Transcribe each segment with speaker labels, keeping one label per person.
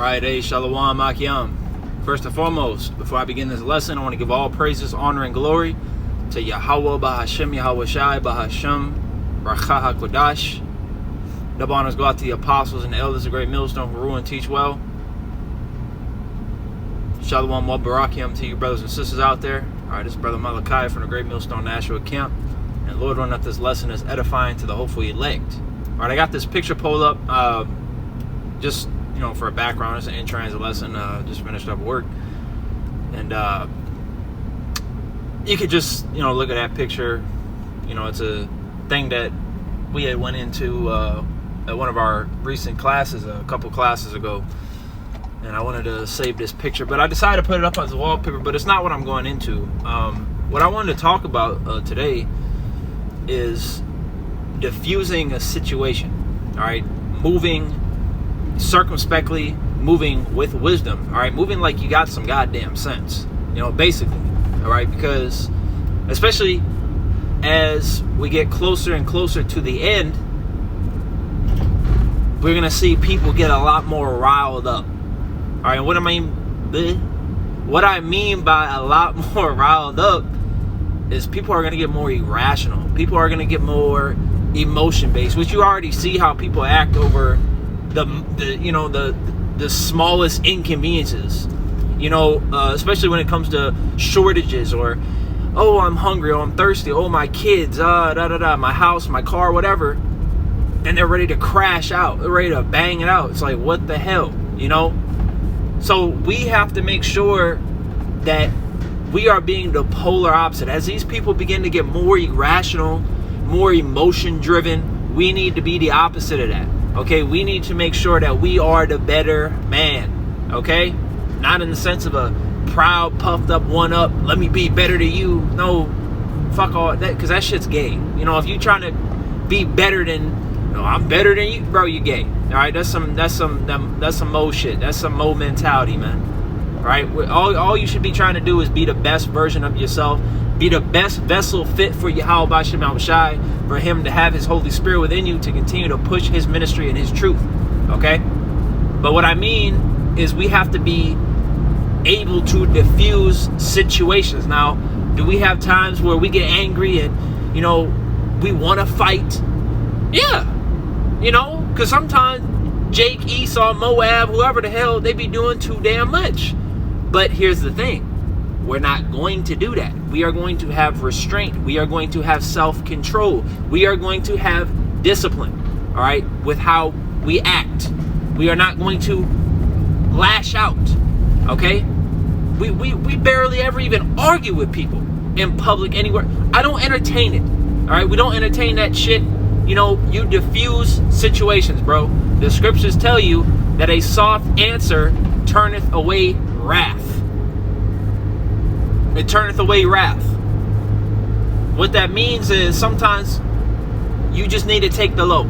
Speaker 1: Right, Shalom Akyam. First and foremost, before I begin this lesson, I want to give all praises, honor, and glory to Yahweh Bahashem, Yahweh Shai Bahashem, Racha HaKodash. Double honors go out to the apostles and the elders of Great Millstone who rule and teach well. Shalom wa Barakyam to you brothers and sisters out there. Alright, this is Brother Malachi from the Great Millstone Nashua Camp. And Lord, run up this lesson is edifying to the hopeful elect. Alright, I got this picture pulled up just for a background. It's an in-transit lesson. Just finished up work. And you could just, look at that picture. It's a thing that we had went into at one of our recent classes, a couple classes ago. And I wanted to save this picture, but I decided to put it up as a wallpaper, but it's not what I'm going into. What I wanted to talk about today is diffusing a situation. All right, moving circumspectly, moving with wisdom. All right, moving like you got some goddamn sense. Basically. All right, because especially as we get closer and closer to the end, we're gonna see people get a lot more riled up. All right, what I mean by a lot more riled up is people are gonna get more irrational. People are gonna get more emotion based, which you already see how people act over the smallest inconveniences. Especially when it comes to shortages or, oh, I'm hungry, oh, I'm thirsty, oh, my kids, my house, my car, whatever, and they're ready to crash out. They're ready to bang it out. It's like, what the hell, So we have to make sure that we are being the polar opposite. As these people begin to get more irrational, more emotion driven, we need to be the opposite of that. Okay, we need to make sure that we are the better man. Okay, not in the sense of a proud, puffed up, one up, let me be better than you. No, fuck all that, because that shit's gay. If you trying to be better than, I'm better than you, bro, you gay. All right, that's some mo shit. That's some mo mentality, man. All right, all you should be trying to do is be the best version of yourself. Be the best vessel fit for Yahweh Bashem Al Shai, for him to have his Holy Spirit within you to continue to push his ministry and his truth. Okay? But what I mean is we have to be able to diffuse situations. Now, do we have times where we get angry and, we want to fight? Yeah. Because sometimes Jake, Esau, Moab, whoever the hell, they be doing too damn much. But here's the thing. We're not going to do that. We are going to have restraint. We are going to have self-control. We are going to have discipline, all right, with how we act. We are not going to lash out, okay? We barely ever even argue with people in public anywhere. I don't entertain it, all right? We don't entertain that shit. You diffuse situations, bro. The scriptures tell you that a soft answer turneth away wrath. It turneth away wrath. What that means is sometimes you just need to take the low.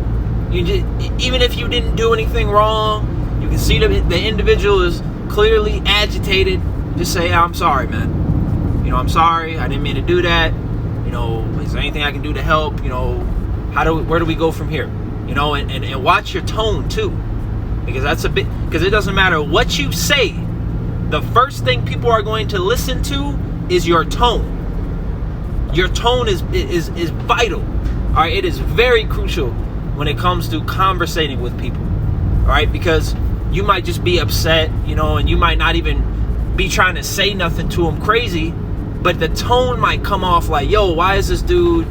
Speaker 1: Even if you didn't do anything wrong, you can see the individual is clearly agitated. Just say, I'm sorry, man. I'm sorry. I didn't mean to do that. Is there anything I can do to help? Where do we go from here? And watch your tone too, because because it doesn't matter what you say. The first thing people are going to listen to is your tone. Your tone is vital. All right, it is very crucial when it comes to conversating with people. All right, because you might just be upset, and you might not even be trying to say nothing to them crazy, but the tone might come off like, yo, why is this dude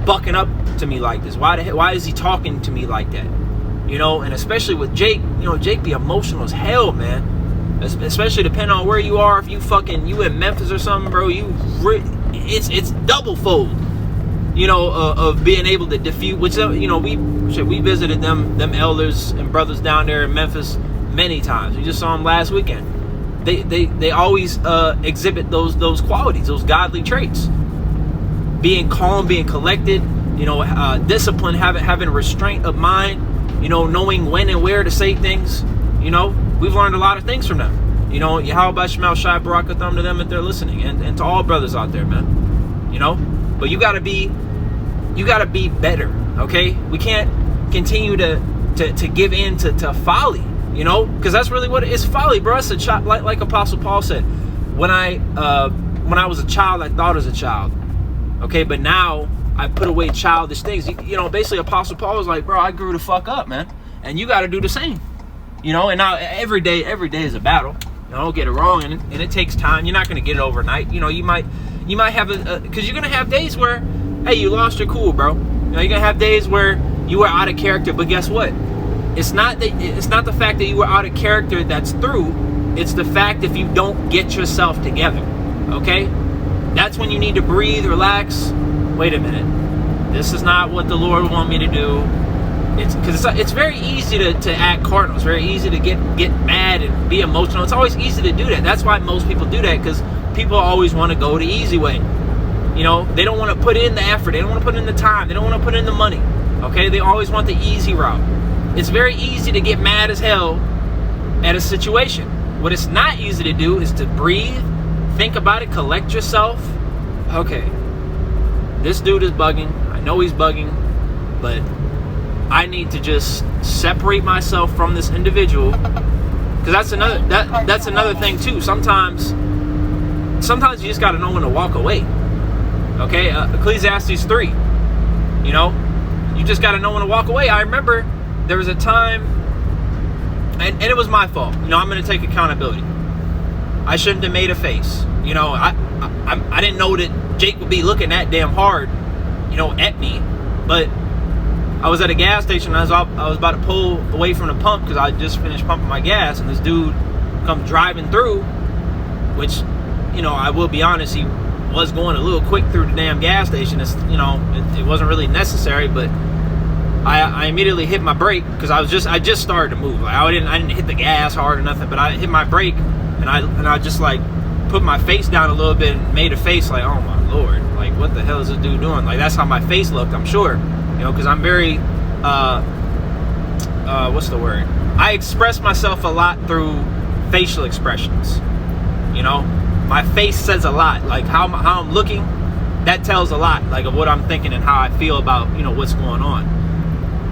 Speaker 1: bucking up to me like this? Why is he talking to me like that? And especially with Jake, Jake be emotional as hell, man. Especially depending on where you are. If you in Memphis or something, bro, it's double fold, of being able to diffuse. Which we visited them elders and brothers down there in Memphis many times. We just saw them last weekend. They always exhibit those qualities, those godly traits. Being calm, being collected, discipline, having restraint of mind, knowing when and where to say things. We've learned a lot of things from them. Yahweh Bashem Al Shai Barakatham to them if they're listening, and to all brothers out there, man. But you gotta be better, okay? We can't continue to give in to folly. You know, because that's really what it's folly, bro. It's a child, like Apostle Paul said. When I was a child, I thought as a child. Okay, but now I put away childish things. You know, basically Apostle Paul was like, bro, I grew the fuck up, man, and you got to do the same. You know, and now every day is a battle. You know, don't get it wrong, and it takes time. You're not gonna get it overnight. You know, you might have because you're gonna have days where, hey, you lost your cool, bro. You know, you're gonna have days where you were out of character, but guess what? It's not the fact that you were out of character that's through. It's the fact if you don't get yourself together. Okay? That's when you need to breathe, relax. Wait a minute. This is not what the Lord want me to do. It's very easy to act carnal. It's very easy to get mad and be emotional. It's always easy to do that. That's why most people do that, because people always want to go the easy way. You know, they don't want to put in the effort. They don't want to put in the time. They don't want to put in the money. Okay? They always want the easy route. It's very easy to get mad as hell at a situation. What it's not easy to do is to breathe, think about it, collect yourself. Okay, this dude is bugging. I know he's bugging, but I need to just separate myself from this individual, because that's another thing too. Sometimes you just got to know when to walk away. Okay, Ecclesiastes 3. You know, you just got to know when to walk away. I remember there was a time, and it was my fault. You know, I'm going to take accountability. I shouldn't have made a face. You know, I didn't know that Jake would be looking that damn hard, you know, at me. But I was at a gas station. I was about to pull away from the pump because I just finished pumping my gas, and this dude comes driving through, which, you know, I will be honest, he was going a little quick through the damn gas station. It's, you know, it wasn't really necessary, but I immediately hit my brake because I just started to move. Like, I didn't hit the gas hard or nothing, but I hit my brake, and I just like put my face down a little bit and made a face like, oh my Lord, like what the hell is this dude doing? Like, that's how my face looked, I'm sure, you know, because I'm very what's the word? I express myself a lot through facial expressions. You know, my face says a lot. Like how I'm looking, that tells a lot, like, of what I'm thinking and how I feel about, you know, what's going on.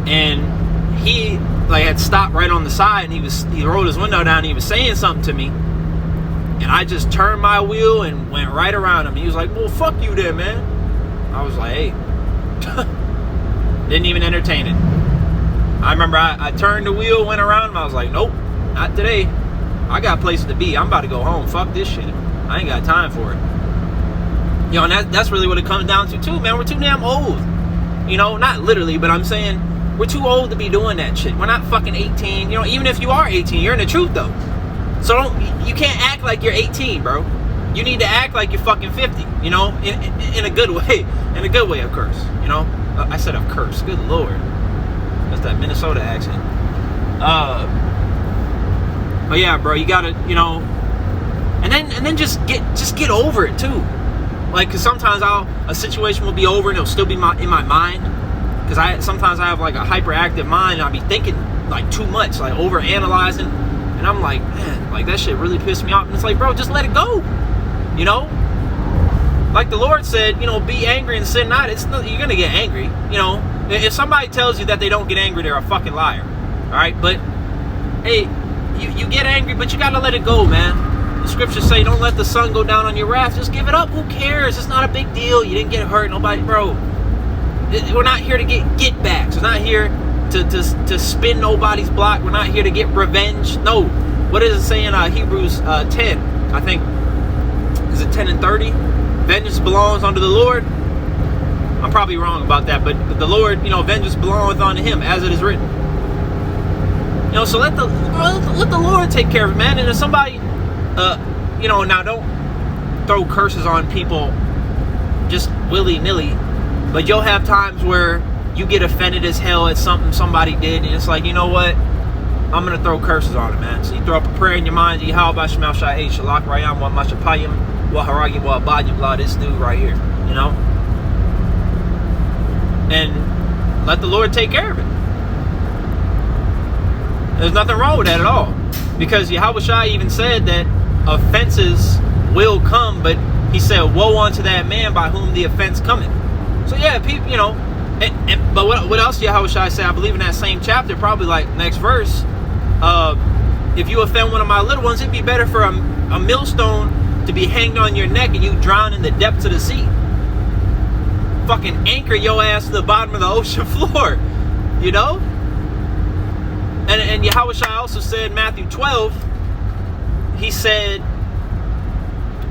Speaker 1: And he like had stopped right on the side, and he rolled his window down and he was saying something to me, and I just turned my wheel and went right around him. He was like, well, fuck you then, man. I was like, hey. Didn't even entertain it. I remember I turned the wheel, went around him. I was like, nope, not today. I got places to be. I'm about to go home. Fuck this shit. I ain't got time for it. You know, and that's really what it comes down to too, man. We're too damn old. You know, not literally, but I'm saying we're too old to be doing that shit. We're not fucking 18. You know, even if you are 18, you're in the truth though. So you can't act like you're 18, bro. You need to act like you're fucking 50. You know, in a good way. In a good way, of course. You know, I said of course. Good Lord, that's that Minnesota accent. But yeah, bro, you gotta, you know, and then just get over it too. Like, cause sometimes a situation will be over and it'll still be in my mind. Cause sometimes I have like a hyperactive mind, and I'll be thinking like too much, like over analyzing, and I'm like, man, like that shit really pissed me off. And it's like, bro, just let it go. You know, like the Lord said, you know, be angry and sin not. You're gonna get angry. You know, if somebody tells you that they don't get angry, they're a fucking liar. All right, but hey, you get angry, but you gotta let it go, man. The scriptures say, don't let the sun go down on your wrath. Just give it up. Who cares? It's not a big deal. You didn't get hurt. Nobody, bro. We're not here to get backs. We're not here to spin nobody's block. We're not here to get revenge. No. What is it saying? Hebrews 10, I think. Is it 10 and 30? Vengeance belongs unto the Lord. I'm probably wrong about that, but the Lord, you know, vengeance belongeth unto Him, as it is written. You know, so let the Lord take care of it, man. And if somebody, you know, now don't throw curses on people just willy-nilly, but you'll have times where you get offended as hell at something somebody did, and it's like, you know what? I'm gonna throw curses on it, man. So you throw up a prayer in your mind. Yehovah Shemel Shai Shalak Rayam Wa Mashapayim Wa Haragi Wa Abadim La, this dude right here, you know? And let the Lord take care of it. There's nothing wrong with that at all. Because Yehovah Shai even said that offenses will come, but He said, woe unto that man by whom the offense cometh. So yeah, people, you know, but what else Yehovah Shai say? I believe in that same chapter, probably like next verse. if you offend one of my little ones, it'd be better for a millstone to be hanged on your neck and you drown in the depths of the sea. Fucking anchor your ass to the bottom of the ocean floor, you know? And Yahushua also said in Matthew 12, he said,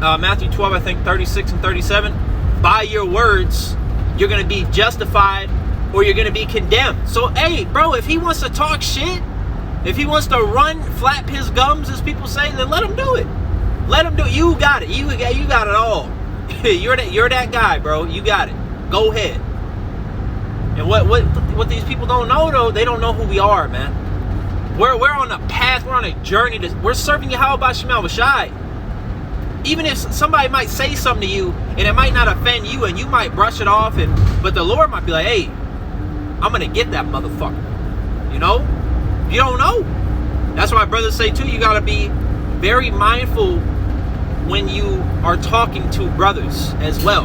Speaker 1: Matthew 12, I think 36 and 37, by your words, you're going to be justified or you're going to be condemned. So, hey, bro, if he wants to talk shit, if he wants to run, flap his gums, as people say, then let him do it. Let him do it. You got it. You got it all. You're that guy, bro. You got it. Go ahead. And what these people don't know, though, they don't know who we are, man. We're on a path. We're on a journey. We're serving Yahweh B'Shem B'Shai. Even if somebody might say something to you and it might not offend you and you might brush it off, but the Lord might be like, hey, I'm gonna get that motherfucker. You know? You don't know. That's why brothers say too, you gotta be very mindful when you are talking to brothers as well,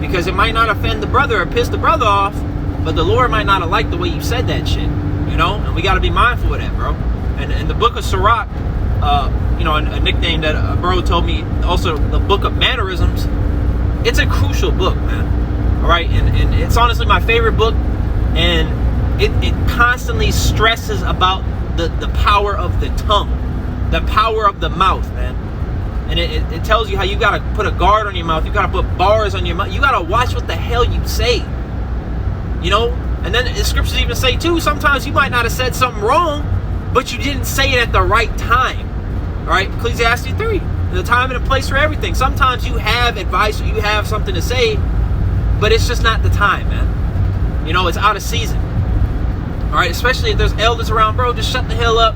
Speaker 1: because it might not offend the brother or piss the brother off, but the Lord might not have liked the way you said that shit, you know. And we got to be mindful of that, bro. And in the book of Sirach, you know, a nickname that a bro told me, also the book of mannerisms, it's a crucial book, man. All right, and it's honestly my favorite book, and it constantly stresses about the power of the tongue, the power of the mouth, man. And it tells you how you gotta put a guard on your mouth. You gotta put bars on your mouth. You gotta watch what the hell you say. You know? And then the scriptures even say too, sometimes you might not have said something wrong, but you didn't say it at the right time. Alright? Ecclesiastes 3. There's a time and a place for everything. Sometimes you have advice or you have something to say, but it's just not the time, man. You know, it's out of season. Alright? Especially if there's elders around, bro, just shut the hell up.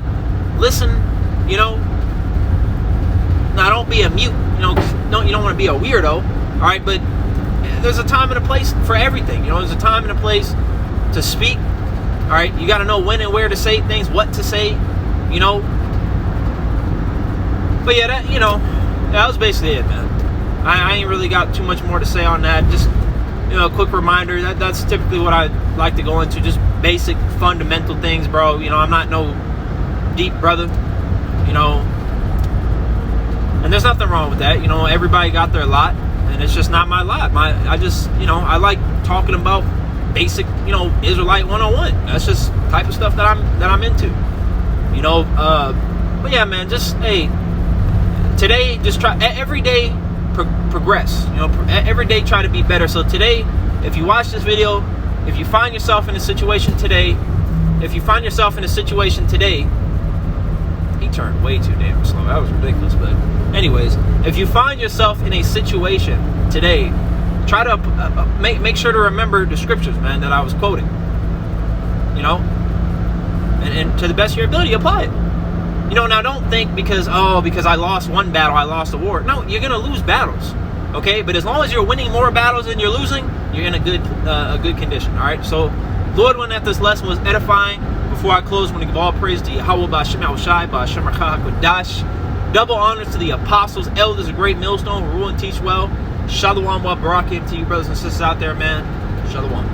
Speaker 1: Listen, you know. Now, don't be a mute, you know, you don't want to be a weirdo, all right? But there's a time and a place for everything, you know. There's a time and a place to speak, all right? You got to know when and where to say things, what to say, you know. But yeah, that, you know, that was basically it, man. I ain't really got too much more to say on that. Just, you know, a quick reminder, that's typically what I like to go into, just basic, fundamental things, bro. You know, I'm not no deep brother, you know. And there's nothing wrong with that, you know. Everybody got their lot, and it's just not my lot. I just, you know, I like talking about basic, you know, Israelite 101. That's just the type of stuff that I'm into, you know. But yeah, man, just hey, today, just try every day, progress. You know, every day try to be better. So today, if you watch this video, if you find yourself in a situation today, he turned way too damn slow. That was ridiculous. But anyways, if you find yourself in a situation today, try to make sure to remember the scriptures, man, that I was quoting. You know, and to the best of your ability, apply it. You know, now don't think because I lost one battle, I lost a war. No, you're gonna lose battles, okay? But as long as you're winning more battles than you're losing, you're in a good condition. All right. So, Lord, when that this lesson was edifying. Before I close, I want to give all praise to Yahweh B'Shem B'Shai B'Shem HaKodash. Double honors to the apostles, elders, a great millstone who rule and teach well. Shalom wa barakim to you brothers and sisters out there, man. Shalom.